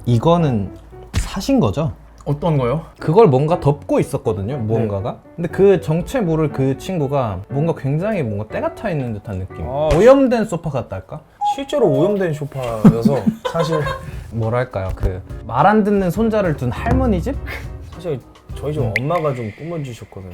이거는 사신 거죠? 어떤 거요? 그걸 뭔가 덮고 있었거든요, 무언가가. 근데 그 정체 모를 그 친구가 뭔가 굉장히 뭔가 때가 타 있는 듯한 느낌. 오염된 소파 같다 할까? 실제로 오염된 소파여서 사실 뭐랄까요, 그 말 안 듣는 손자를 둔 할머니 집? 사실 저희 집 엄마가 좀 꾸며주셨거든요.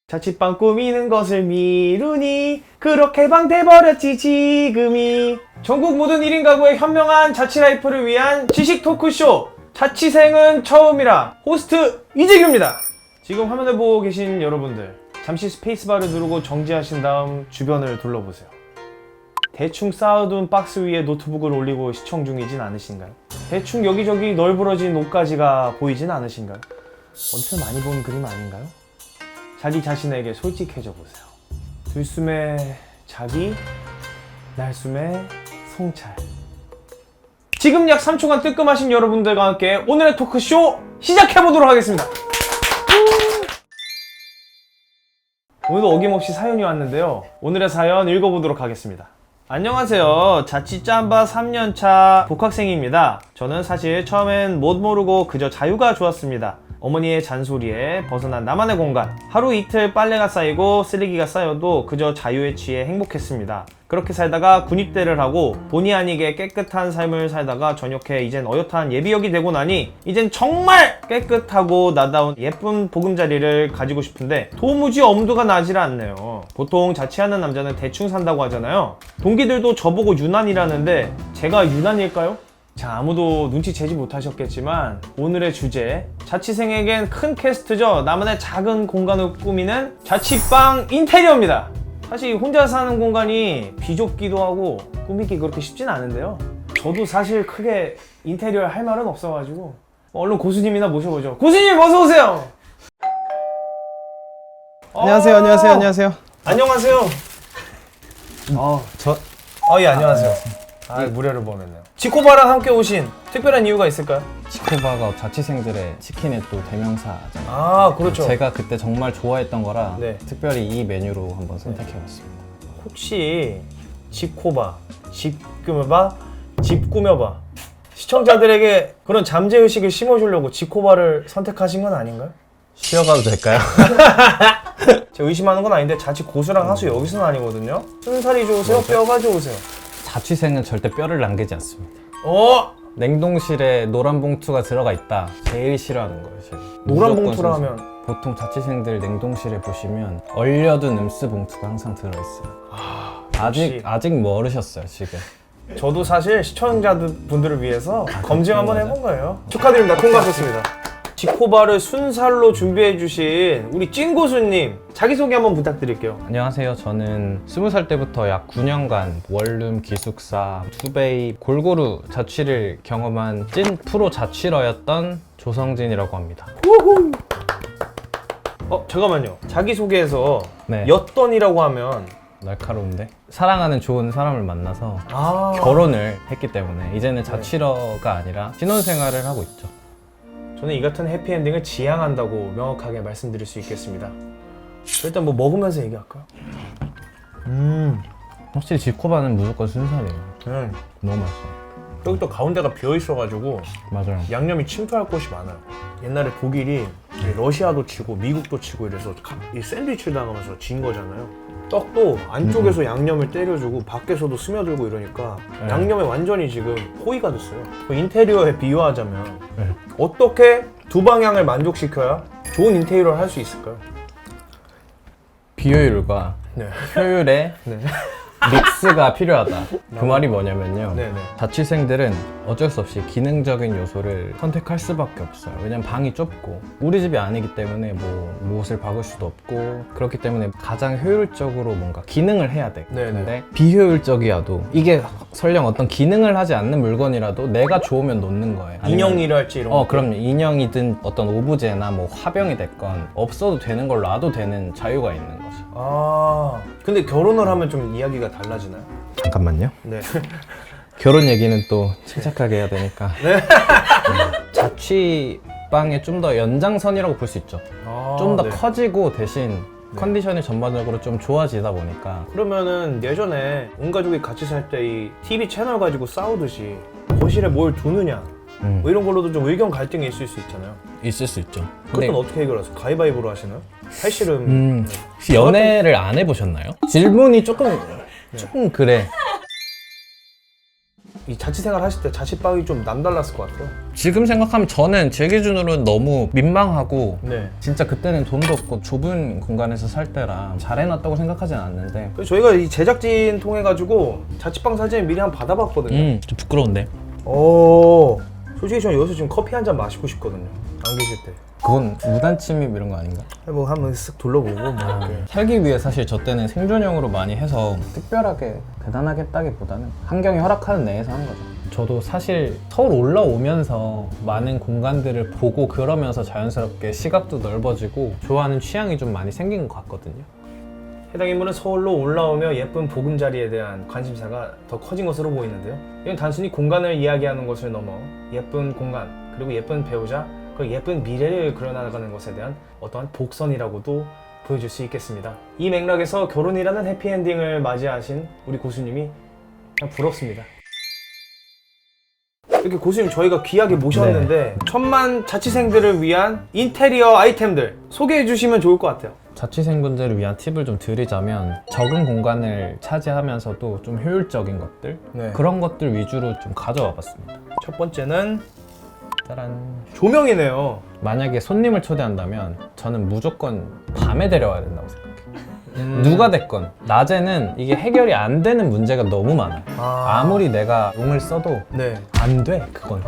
자취방 꾸미는 것을 미루니 그렇게 방 돼버렸지 지금이. 전국 모든 1인 가구의 현명한 자취 라이프를 위한 지식 토크쇼 자취생은 처음이라 호스트 이재규입니다. 지금 화면을 보고 계신 여러분들 잠시 스페이스바를 누르고 정지하신 다음 주변을 둘러보세요. 대충 쌓아둔 박스 위에 노트북을 올리고 시청 중이진 않으신가요? 대충 여기저기 널브러진 옷가지가 보이진 않으신가요? 어디서 많이 본 그림 아닌가요? 자기 자신에게 솔직해져 보세요. 들숨에 자기, 날숨에 성찰. 지금 약 3초간 뜨끔하신 여러분들과 함께 오늘의 토크쇼 시작해보도록 하겠습니다. 오늘도 어김없이 사연이 왔는데요. 오늘의 사연 읽어보도록 하겠습니다. 안녕하세요. 자취 짬바 3년차 복학생입니다. 저는 사실 처음엔 못 모르고 그저 자유가 좋았습니다. 어머니의 잔소리에 벗어난 나만의 공간. 하루 이틀 빨래가 쌓이고 쓰레기가 쌓여도 그저 자유에 취해 행복했습니다. 그렇게 살다가 군입대를 하고 본의 아니게 깨끗한 삶을 살다가 전역해 이젠 어엿한 예비역이 되고 나니 이젠 정말 깨끗하고 나다운 예쁜 보금자리를 가지고 싶은데 도무지 엄두가 나질 않네요. 보통 자취하는 남자는 대충 산다고 하잖아요. 동기들도 저보고 유난이라는데 제가 유난일까요? 자, 아무도 눈치채지 못하셨겠지만 오늘의 주제, 자취생에겐 큰 퀘스트죠. 나만의 작은 공간을 꾸미는 자취방 인테리어입니다. 사실 혼자 사는 공간이 비좁기도 하고 꾸미기 그렇게 쉽진 않은데요. 저도 사실 크게 인테리어 할 말은 없어가지고 얼른 고수님이나 모셔보죠. 고수님 어서오세요. 안녕하세요, 안녕하세요, 안녕하세요. 안녕하세요. 예, 안녕하세요. 네. 무례를 범했네요. 지코바랑 함께 오신 특별한 이유가 있을까요? 지코바가 자취생들의 치킨의 또 대명사잖아요. 그렇죠. 제가 그때 정말 좋아했던 거라 네. 특별히 이 메뉴로 한번 선택해봤습니다. 혹시 지코바, 집 꾸며봐, 집 꾸며봐 시청자들에게 그런 잠재의식을 심어주려고 지코바를 선택하신 건 아닌가요? 쉬어가도 될까요? 제가 의심하는 건 아닌데 자취 고수랑 하수 여기서는 아니거든요. 순살이 좋으세요? 뼈가 좋으세요? 자취생은 절대 뼈를 남기지 않습니다. 냉동실에 노란 봉투가 들어가 있다. 제일 싫어하는 거예요, 제가. 노란 무조건 봉투라 순살. 하면 보통 자취생들 냉동실에 보시면 얼려둔 음스 봉투가 항상 들어있어요. 아직 모르셨어요, 지금. 저도 사실 시청자분들을 위해서 검증 한번 해본 거예요. 축하드립니다. 통과하셨습니다. 지코바를 순살로 준비해주신 우리 찐고수님 자기소개 한번 부탁드릴게요. 안녕하세요. 저는 20살 때부터 약 9년간 원룸, 기숙사, 투베이 골고루 자취를 경험한 찐 프로 자취러였던 조성진이라고 합니다. 잠깐만요. 자기소개에서 네. 였던이라고 하면 날카로운데? 사랑하는 좋은 사람을 만나서 결혼을 했기 때문에 이제는 자취러가 아니라 신혼생활을 하고 있죠. 저는 이 같은 해피엔딩을 지향한다고 명확하게 말씀드릴 수 있겠습니다. 일단 뭐 먹으면서 얘기할까요? 확실히 지코바는 무조건 순살이에요. 너무 맛있어요. 여기 또 가운데가 비어있어가지고 맞아요. 양념이 침투할 곳이 많아요. 옛날에 독일이 러시아도 치고 미국도 치고 이래서 이 샌드위치를 당하면서 진 거잖아요. 떡도 안쪽에서 양념을 때려주고 밖에서도 스며들고 이러니까 양념에 완전히 지금 포위가 됐어요. 그 인테리어에 비유하자면 어떻게 두 방향을 만족시켜야 좋은 인테리어를 할 수 있을까요? 비효율과 효율의 믹스가 필요하다. 그 말이 뭐냐면요. 자취생들은 어쩔 수 없이 기능적인 요소를 선택할 수밖에 없어요. 왜냐면 방이 좁고 우리 집이 아니기 때문에 뭐 무엇을 박을 수도 없고 그렇기 때문에 가장 효율적으로 뭔가 기능을 해야 돼. 근데 비효율적이어도 이게 설령 어떤 기능을 하지 않는 물건이라도 내가 좋으면 놓는 거예요. 인형이랄지 이런 거. 그럼요. 인형이든 어떤 오브제나 뭐 화병이 됐건 없어도 되는 걸 놔도 되는 자유가 있는 거죠. 근데 결혼을 하면 좀 이야기가 달라지나요? 잠깐만요. 네. 결혼 얘기는 또 침착하게 해야 되니까. 자취방의 좀 더 연장선이라고 볼 수 있죠. 좀 더 커지고 대신 컨디션이 전반적으로 좀 좋아지다 보니까. 그러면은 예전에 온 가족이 같이 살 때 이 TV 채널 가지고 싸우듯이 거실에 뭘 두느냐 뭐 이런 걸로도 좀 의견 갈등이 있을 수 있잖아요. 있을 수 있죠. 그건 어떻게 해결하세요? 가위바위보로 하시나요? 팔씨름. 혹시 연애를 안 해보셨나요? 질문이 조금 그래. 이 자취생활 하실 때 자취방이 좀 남달랐을 것 같아요. 지금 생각하면 저는 제 기준으로는 너무 민망하고 네. 진짜 그때는 돈도 없고 좁은 공간에서 살 때라 잘 해놨다고 생각하진 않는데 그래서 저희가 이 제작진 통해 가지고 자취방 사진을 미리 한번 받아봤거든요. 좀 부끄러운데 오, 솔직히 저는 여기서 지금 커피 한 잔 마시고 싶거든요. 안 계실 때. 그건 무단침입 이런 거 아닌가? 뭐 한번 쓱 둘러보고 뭐 이렇게. 살기 위해 사실 저 때는 생존형으로 많이 해서 특별하게 대단하게 했다기보다는 환경이 허락하는 내에서 한 거죠. 저도 사실 서울 올라오면서 많은 공간들을 보고 그러면서 자연스럽게 시각도 넓어지고 좋아하는 취향이 좀 많이 생긴 것 같거든요. 해당 인물은 서울로 올라오며 예쁜 보금자리에 대한 관심사가 더 커진 것으로 보이는데요. 이건 단순히 공간을 이야기하는 것을 넘어 예쁜 공간, 그리고 예쁜 배우자, 그 예쁜 미래를 그려나가는 것에 대한 어떠한 복선이라고도 보여줄 수 있겠습니다. 이 맥락에서 결혼이라는 해피엔딩을 맞이하신 우리 고수님이 그냥 부럽습니다. 이렇게 고수님 저희가 귀하게 모셨는데 천만 자취생들을 위한 인테리어 아이템들 소개해 주시면 좋을 것 같아요. 자취생분들을 위한 팁을 좀 드리자면 적은 공간을 차지하면서도 좀 효율적인 것들 네. 그런 것들 위주로 좀 가져와 봤습니다. 첫 번째는 짜란. 조명이네요. 만약에 손님을 초대한다면 저는 무조건 밤에 데려와야 된다고 생각해요. 누가 됐건 낮에는 이게 해결이 안 되는 문제가 너무 많아요. 아무리 내가 용을 써도 네. 안 돼, 그건.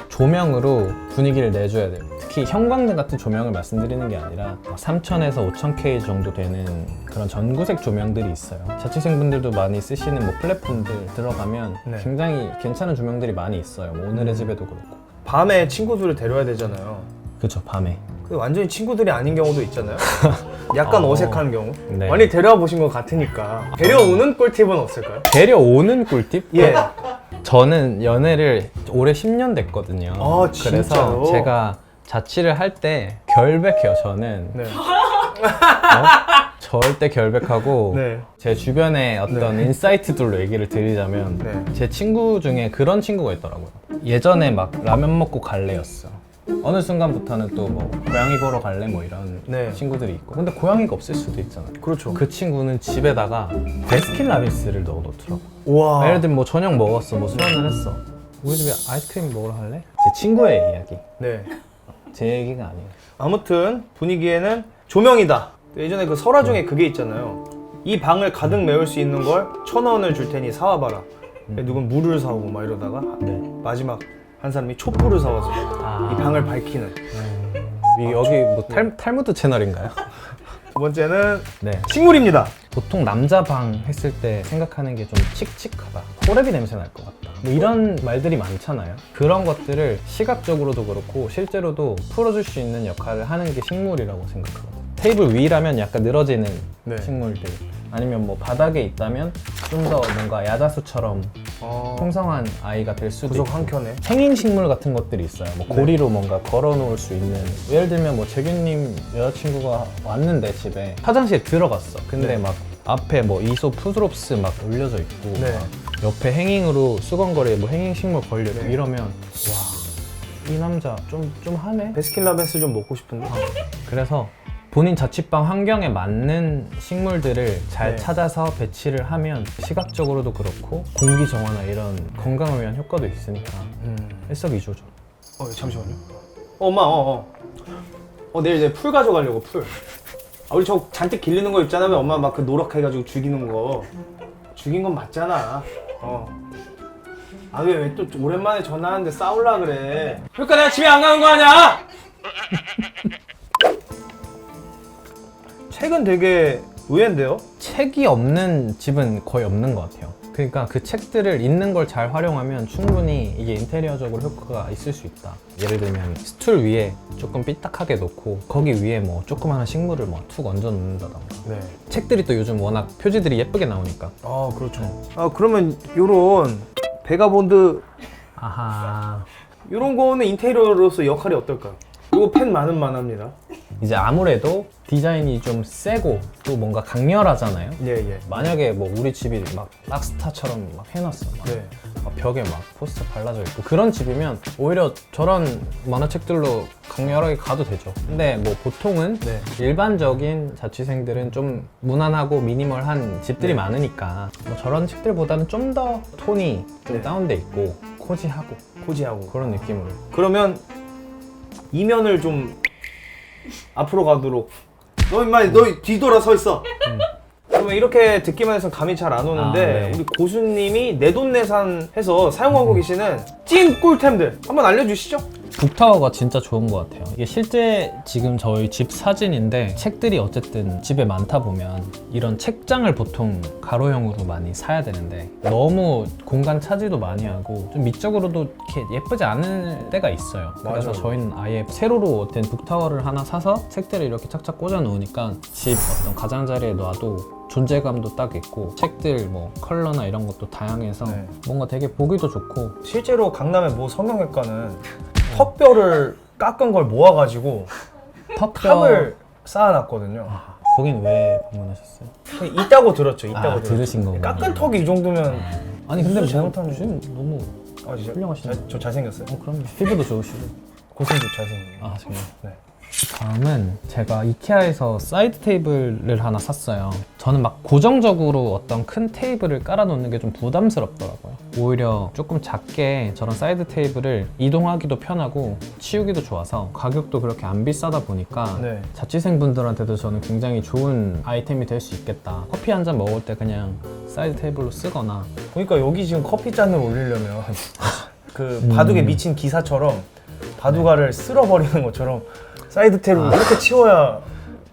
조명으로 분위기를 내줘야 돼요. 특히 형광등 같은 조명을 말씀드리는 게 아니라 3000에서 5000K 정도 되는 그런 전구색 조명들이 있어요. 자취생분들도 많이 쓰시는 뭐 플랫폼들 들어가면 네. 굉장히 괜찮은 조명들이 많이 있어요. 뭐 오늘의 집에도 그렇고. 밤에 친구들을 데려야 되잖아요. 그쵸, 밤에. 근데 완전히 친구들이 아닌 경우도 있잖아요. 약간 어색한 경우. 네. 많이 데려와 보신 것 같으니까. 데려오는 꿀팁은 없을까요? 데려오는 꿀팁? 예. 저는 연애를 올해 10년 됐거든요. 아, 그래서 진짜요? 제가 자취를 할 때 결백해요, 저는. 네. 절대 결백하고 네. 제 주변에 어떤 인사이트들로 얘기를 드리자면 네. 제 친구 중에 그런 친구가 있더라고요. 예전에 막 라면 먹고 갈래였어. 어느 순간부터는 또 뭐 고양이 보러 갈래 뭐 이런 네. 친구들이 있고 근데 고양이가 없을 수도 있잖아요. 그렇죠. 그 친구는 집에다가 베스킨라빈스를 넣어놓더라고. 우와. 예를 들면 뭐 저녁 먹었어, 뭐 술한잔 했어. 우리 집에 아이스크림 먹으러 갈래? 제 친구의 이야기. 네. 제 얘기가 아니에요. 아무튼 분위기에는 조명이다. 예전에 그 설화 중에 그게 있잖아요. 이 방을 가득 메울 수 있는 걸 1,000원을 줄 테니 사와봐라. 누군 물을 사오고 막 이러다가 네. 마지막 한 사람이 촛불을 사와서 이 방을 밝히는. 여기 뭐 탈무드 채널인가요? 두 번째는 네. 식물입니다. 보통 남자 방 했을 때 생각하는 게 좀 칙칙하다. 호레비 냄새 날 것 같다. 뭐 이런 말들이 많잖아요. 그런 것들을 시각적으로도 그렇고 실제로도 풀어줄 수 있는 역할을 하는 게 식물이라고 생각하거든요. 테이블 위라면 약간 늘어지는 네. 식물들. 아니면 뭐 바닥에 있다면 좀 더 뭔가 야자수처럼 풍성한 아이가 될 수도 구석 있고. 한 켠에. 생인식물 같은 것들이 있어요. 뭐 고리로 뭔가 걸어 놓을 수 있는. 예를 들면 뭐 재균님 여자친구가 왔는데 집에 화장실에 들어갔어. 근데 네. 막 앞에 뭐 이소 푸드롭스 막 올려져 있고 네. 막 옆에 행잉으로 수건거리에 뭐 행잉식물 걸려있고 네. 이러면 와, 이 남자 좀 하네? 베스킨라빈스 좀 먹고 싶은데. 그래서 본인 자취방 환경에 맞는 식물들을 잘 네. 찾아서 배치를 하면 시각적으로도 그렇고 공기 정화나 이런 건강을 위한 효과도 있으니까 일석이조죠. 잠시만요. 엄마, 내일 이제 풀 가져가려고, 풀. 우리 저 잔뜩 길르는 거 있잖아. 왜 엄마 막 그 노력해가지고 죽이는 거. 죽인 건 맞잖아. 왜 또 오랜만에 전화하는데 싸울라 그래. 그러니까 내가 집에 안 가는 거 아니야? 책은 되게 의외인데요? 책이 없는 집은 거의 없는 것 같아요. 그러니까 그 책들을 있는 걸 잘 활용하면 충분히 이게 인테리어적으로 효과가 있을 수 있다. 예를 들면 스툴 위에 조금 삐딱하게 놓고 거기 위에 뭐 조그마한 식물을 뭐 툭 얹어 놓는다던가. 네. 책들이 또 요즘 워낙 표지들이 예쁘게 나오니까. 그렇죠. 그러면 요런 베가본드 아하. 요런 거는 인테리어로서 역할이 어떨까요? 이거 펜 많은 만화입니다. 이제 아무래도 디자인이 좀 세고 또 뭔가 강렬하잖아요. 예. 만약에 뭐 우리 집이 막 락스타처럼 막 해놨어. 네. 막 벽에 막 포스터 발라져 있고 그런 집이면 오히려 저런 만화책들로 강렬하게 가도 되죠. 근데 뭐 보통은 네. 일반적인 자취생들은 좀 무난하고 미니멀한 집들이 네. 많으니까 뭐 저런 책들보다는 좀 더 톤이 좀 네. 다운돼 있고 코지하고 코지하고. 그런 느낌으로. 그러면 이면을 좀 앞으로 가도록. 너 임마 너 뒤돌아 서 있어. 그러면 이렇게 듣기만 해서 감이 잘 안 오는데 네. 우리 고수님이 내돈내산해서 사용하고 계시는 찐 꿀템들 한번 알려주시죠. 북타워가 진짜 좋은 것 같아요. 이게 실제 지금 저희 집 사진인데 책들이 어쨌든 집에 많다 보면 이런 책장을 보통 가로형으로 많이 사야 되는데 너무 공간 차지도 많이 하고 좀 미적으로도 이렇게 예쁘지 않을 때가 있어요. 그래서 맞아요. 저희는 아예 세로로 된 북타워를 하나 사서 책들을 이렇게 착착 꽂아 놓으니까 집 어떤 가장자리에 놔도 존재감도 딱 있고 책들 뭐 컬러나 이런 것도 다양해서 네. 뭔가 되게 보기도 좋고. 실제로 강남의 모 성형외과는 턱뼈를 깎은 걸 모아가지고 탑을 쌓아놨거든요. 거긴 왜 방문하셨어요? 있다고 들었죠. 있다고 아, 들었죠. 들으신 거구나. 깎은 턱이 이 정도면 아니 근데 무슨 뭐 잘못하는 지금 너무 아 진짜 훌륭하시네. 저 잘생겼어요. 그럼 피부도 좋으시고. 고생도 잘생긴. 아 정말. 네. 다음은 제가 이케아에서 사이드 테이블을 하나 샀어요. 저는 막 고정적으로 어떤 큰 테이블을 깔아놓는 게 좀 부담스럽더라고요. 오히려 조금 작게 저런 사이드 테이블을 이동하기도 편하고 치우기도 좋아서 가격도 그렇게 안 비싸다 보니까 네. 자취생분들한테도 저는 굉장히 좋은 아이템이 될 수 있겠다. 커피 한 잔 먹을 때 그냥 사이드 테이블로 쓰거나. 그러니까 여기 지금 커피 잔을 올리려면 그 바둑에 미친 기사처럼 바둑알을 쓸어버리는 것처럼 사이드 테이블을 이렇게 치워야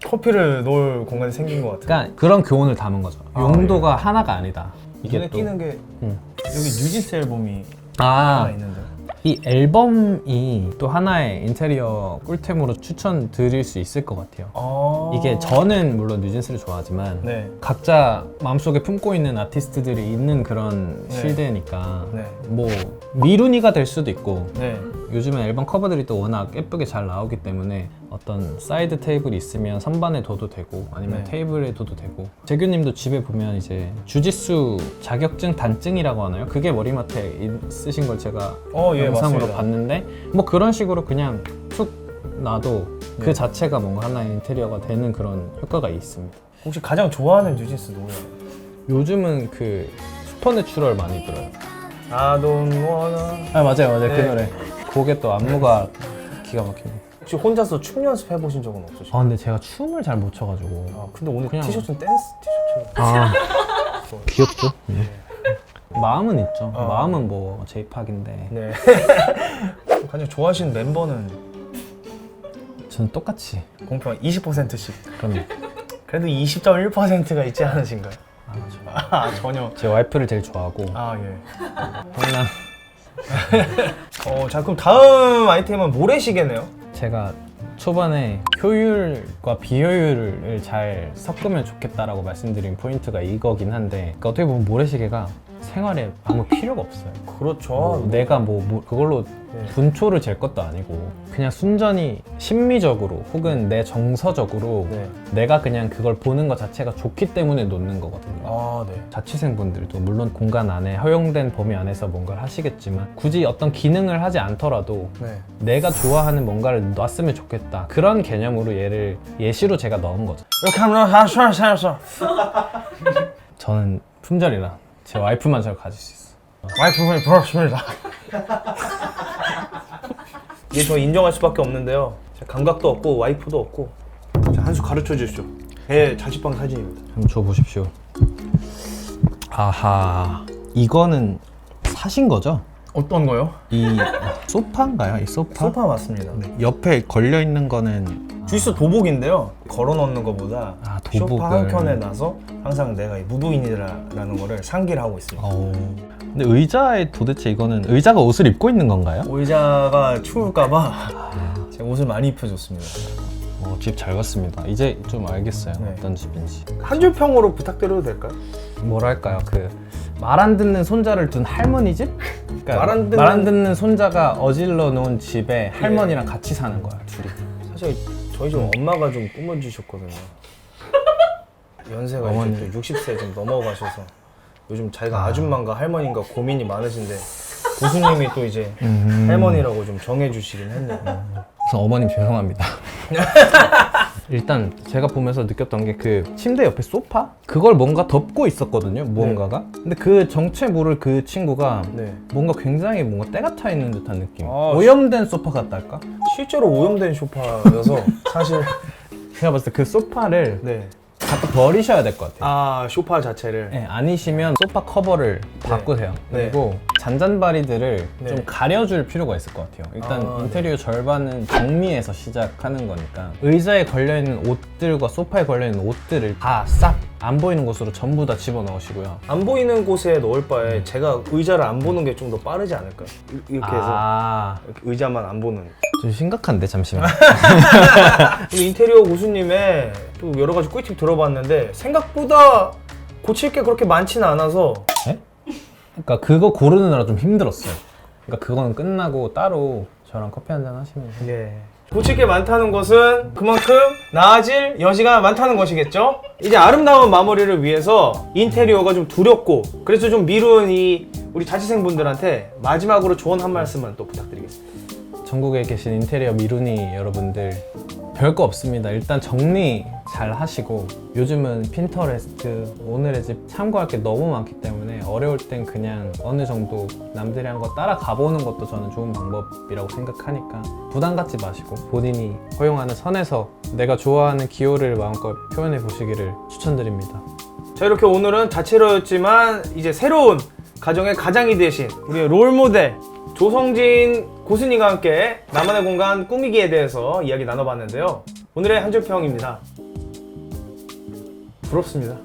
커피를 놓을 공간이 생긴 것 같아요. 그러니까 그런 교훈을 담은 거죠. 용도가 하나가 아니다. 눈에 띄는 게 여기 뉴진스 앨범이 하나 있는데. 이 앨범이 또 하나의 인테리어 꿀템으로 추천드릴 수 있을 것 같아요. 이게 저는 물론 뉴진스를 좋아하지만 네. 각자 마음속에 품고 있는 아티스트들이 있는 그런 네. 시대니까 네. 뭐 미룬이가 될 수도 있고 네. 요즘은 앨범 커버들이 또 워낙 예쁘게 잘 나오기 때문에 어떤 사이드 테이블이 있으면 선반에 둬도 되고 아니면 네. 테이블에 둬도 되고. 재규님도 집에 보면 이제 주짓수 자격증 단증이라고 하나요? 그게 머리맡에 쓰신 걸 제가 예, 영상으로 맞습니다. 봤는데 뭐 그런 식으로 그냥 툭 놔도 네. 그 자체가 뭔가 하나의 인테리어가 되는 그런 효과가 있습니다. 혹시 가장 좋아하는 뉴진스 노래? 요즘은 그 슈퍼내추럴 많이 들어요. I don't wanna. 아 맞아요 네. 그 노래. 그게 또 안무가 기가 막힙니다. 혹시 혼자서 춤 연습해 보신 적은 없으세요? 아 근데 제가 춤을 잘 못 춰가지고. 아, 근데 오늘 그냥- 티셔츠는 댄스 티셔츠. 아 귀엽죠? 마음은 있죠. 어. 마음은 뭐 제이팝인데 네. 가장 좋아하시는 멤버는 저는 똑같이 공평 20%씩. 그럼 그래도 20.1%가 있지 않으신가요? 전혀. 제 와이프를 제일 좋아하고 아 예. 그냥 자 그럼 다음 아이템은 모래시계네요. 제가 초반에 효율과 비효율을 잘 섞으면 좋겠다라고 말씀드린 포인트가 이거긴 한데 그러니까 어떻게 보면 모래시계가 생활에 아무 필요가 없어요. 그렇죠. 뭐 내가 뭐 그걸로 네. 분초를 잴 것도 아니고 그냥 순전히 심미적으로 혹은 내 정서적으로 네. 내가 그냥 그걸 보는 것 자체가 좋기 때문에 놓는 거거든요. 아 네. 자취생분들도 물론 공간 안에 허용된 범위 안에서 뭔가를 하시겠지만 굳이 어떤 기능을 하지 않더라도 네. 내가 좋아하는 뭔가를 놨으면 좋겠다. 그런 개념으로 얘를 예시로 제가 넣은 거죠. 이렇게 하면 살았어. 저는 품절이라 제 와이프만 잘 가질 수 있어. 와이프분이 부럽습니다. 이게 저 인정할 수밖에 없는데요. 제가 감각도 없고 와이프도 없고. 자, 한 수 가르쳐 주십시오. 제 자취방 사진입니다. 한번 줘보십시오. 아하, 이거는 사신 거죠? 어떤 거요? 이 소파인가요? 이 소파? 소파 맞습니다. 옆에 걸려 있는 거는 주스 도복인데요. 걸어 놓는 것보다 아, 도복을. 소파 한 켠에 놔서 항상 내가 이 무도인이라는 거를 상기를 하고 있습니다. 근데 의자에 도대체 이거는 의자가 옷을 입고 있는 건가요? 의자가 추울까봐 제가 옷을 많이 입혀줬습니다. 집 잘 갔습니다. 이제 좀 알겠어요. 네. 어떤 집인지. 한 줄 평으로 부탁드려도 될까요? 뭐랄까요, 그 말 안 듣는 손자를 둔 할머니 집? 그러니까 말 안 듣는- 말 안 듣는 손자가 어질러 놓은 집에 할머니랑 같이 사는 거야, 둘이. 사실 저희 집 엄마가 좀 꾸며주셨거든요. 연세가 어머니. 이제 또 60세 좀 넘어가셔서 요즘 자기가 아줌마인가 할머니인가 고민이 많으신데 고수님이 또 이제 할머니라고 좀 정해주시긴 했네요. 그래서 어머님 죄송합니다. 일단 제가 보면서 느꼈던 게 그 침대 옆에 소파? 그걸 뭔가 덮고 있었거든요, 무언가가. 근데 그 정체모를 그 친구가 네. 뭔가 굉장히 뭔가 때가 타 있는 듯한 느낌. 아, 오염된 소파 같달까? 실제로 오염된 소파여서 사실 제가 봤을 때 그 소파를 네. 갖다 버리셔야 될 것 같아요. 아 소파 자체를 네, 아니시면 소파 커버를 바꾸세요. 네. 그리고 잔잔바리들을 네. 좀 가려줄 필요가 있을 것 같아요. 일단 아, 인테리어 절반은 정리해서 시작하는 거니까 의자에 걸려있는 옷들과 소파에 걸려있는 옷들을 다 싹 안 보이는 곳으로 전부 다 집어넣으시고요. 안 보이는 곳에 넣을 바에 제가 의자를 안 보는 게 좀 더 빠르지 않을까요? 이렇게 해서 이렇게 의자만 안 보는. 좀 심각한데 잠시만. 우리 인테리어 고수님의 또 여러 가지 꿀팁 들어봤는데 생각보다 고칠 게 그렇게 많지는 않아서 그러니까 그거 고르느라 좀 힘들었어요. 그러니까 그거는 끝나고 따로 저랑 커피 한잔 하시면 돼요. 예. 고칠 게 많다는 것은 그만큼 나아질 여지가 많다는 것이겠죠? 이제 아름다운 마무리를 위해서 인테리어가 좀 두렵고 그래서 좀 미룬 이 우리 자취생분들한테 마지막으로 조언 한 말씀만 또 부탁드리겠습니다. 전국에 계신 인테리어 미루니 여러분들 별거 없습니다. 일단 정리 잘 하시고 요즘은 핀터레스트, 오늘의 집 참고할 게 너무 많기 때문에 어려울 땐 그냥 어느 정도 남들이 한 거 따라가 보는 것도 저는 좋은 방법이라고 생각하니까 부담 갖지 마시고 본인이 허용하는 선에서 내가 좋아하는 기호를 마음껏 표현해 보시기를 추천드립니다. 자, 이렇게 오늘은 다채로웠지만 이제 새로운 가정의 가장이 되신 우리의 롤모델 조성진 고수님과 함께 나만의 공간 꾸미기에 대해서 이야기 나눠봤는데요. 오늘의 한 줄 평입니다. 부럽습니다.